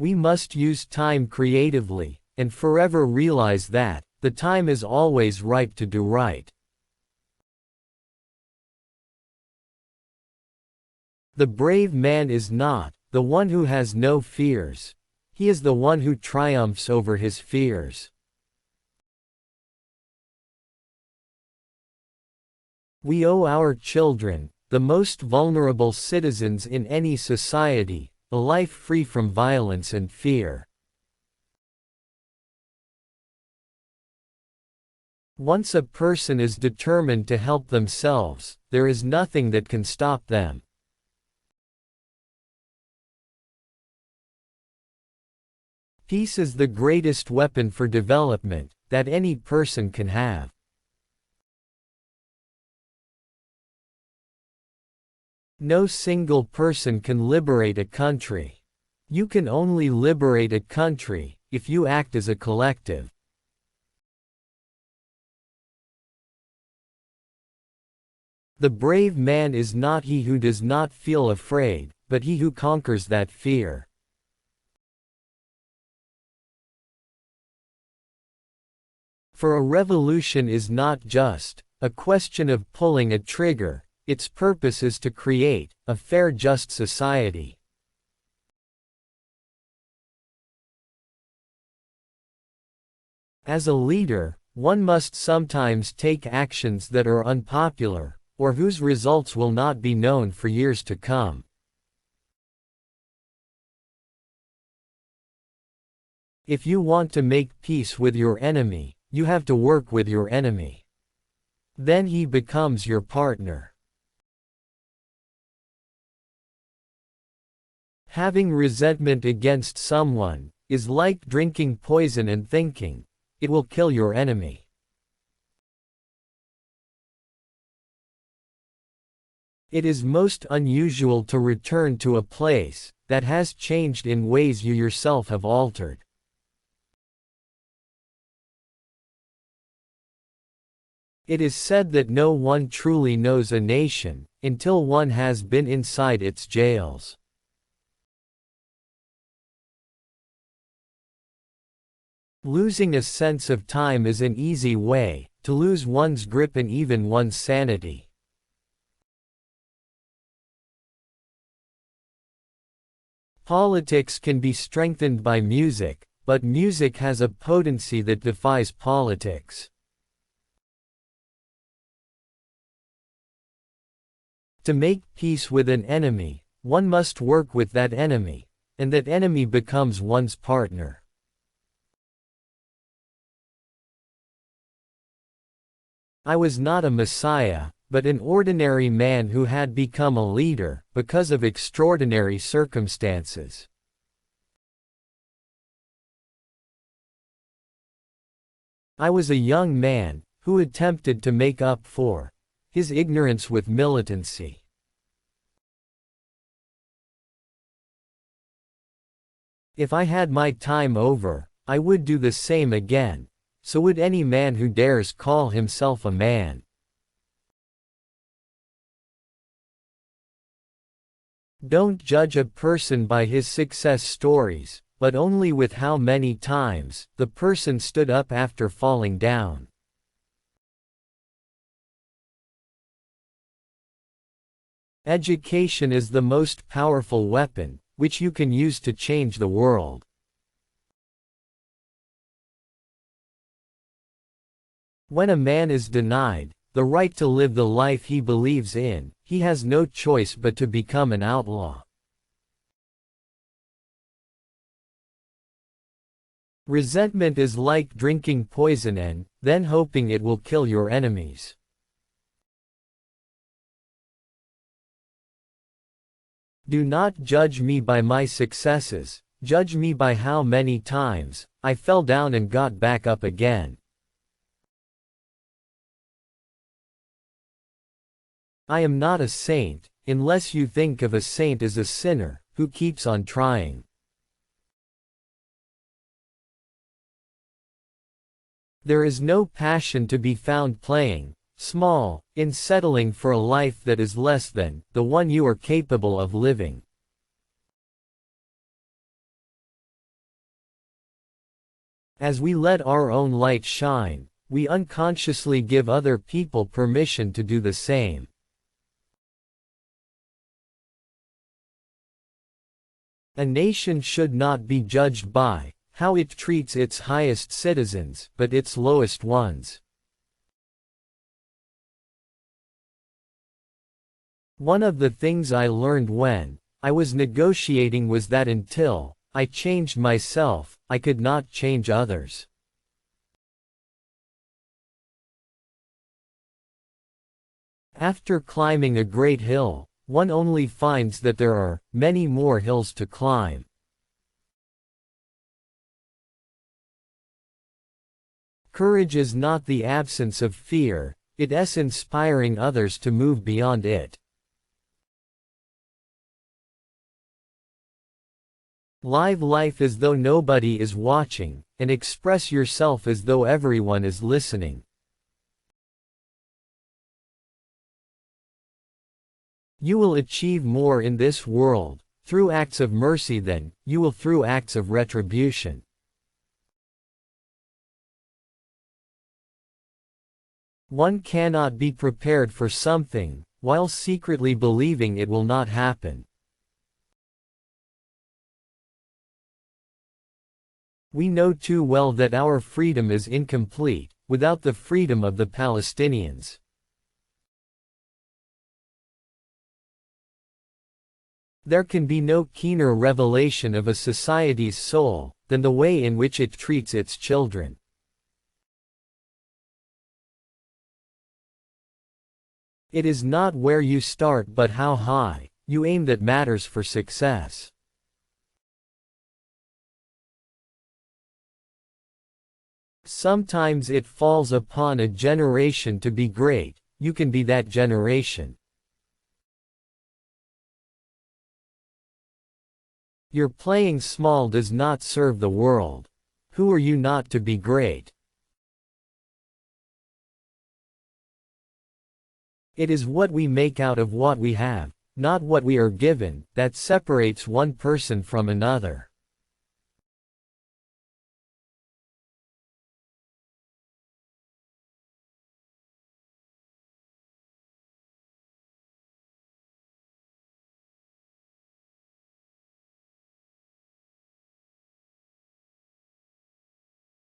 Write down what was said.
We must use time creatively, and forever realize that the time is always ripe to do right. The brave man is not the one who has no fears. He is the one who triumphs over his fears. We owe our children, the most vulnerable citizens in any society, a life free from violence and fear. Once a person is determined to help themselves, there is nothing that can stop them. Peace is the greatest weapon for development that any person can have. No single person can liberate a country. You can only liberate a country if you act as a collective. The brave man is not he who does not feel afraid, but he who conquers that fear. For a revolution is not just a question of pulling a trigger. Its purpose is to create a fair, just society. As a leader, one must sometimes take actions that are unpopular, or whose results will not be known for years to come. If you want to make peace with your enemy, you have to work with your enemy. Then he becomes your partner. Having resentment against someone is like drinking poison and thinking it will kill your enemy. It is most unusual to return to a place that has changed in ways you yourself have altered. It is said that no one truly knows a nation until one has been inside its jails. Losing a sense of time is an easy way to lose one's grip and even one's sanity. Politics can be strengthened by music, but music has a potency that defies politics. To make peace with an enemy, one must work with that enemy, and that enemy becomes one's partner. I was not a messiah, but an ordinary man who had become a leader because of extraordinary circumstances. I was a young man who attempted to make up for his ignorance with militancy. If I had my time over, I would do the same again. So would any man who dares call himself a man. Don't judge a person by his success stories, but only with how many times the person stood up after falling down. Education is the most powerful weapon which you can use to change the world. When a man is denied the right to live the life he believes in, he has no choice but to become an outlaw. Resentment is like drinking poison and then hoping it will kill your enemies. Do not judge me by my successes, judge me by how many times I fell down and got back up again. I am not a saint, unless you think of a saint as a sinner who keeps on trying. There is no passion to be found playing small in settling for a life that is less than the one you are capable of living. As we let our own light shine, we unconsciously give other people permission to do the same. A nation should not be judged by how it treats its highest citizens, but its lowest ones. One of the things I learned when I was negotiating was that until I changed myself, I could not change others. After climbing a great hill, one only finds that there are many more hills to climb. Courage is not the absence of fear, it is inspiring others to move beyond it. Live life as though nobody is watching, and express yourself as though everyone is listening. You will achieve more in this world, through acts of mercy than you will through acts of retribution. One cannot be prepared for something, while secretly believing it will not happen. We know too well that our freedom is incomplete, without the freedom of the Palestinians. There can be no keener revelation of a society's soul than the way in which it treats its children. It is not where you start but how high you aim that matters for success. Sometimes it falls upon a generation to be great. You can be that generation. Your playing small does not serve the world. Who are you not to be great? It is what we make out of what we have, not what we are given, that separates one person from another.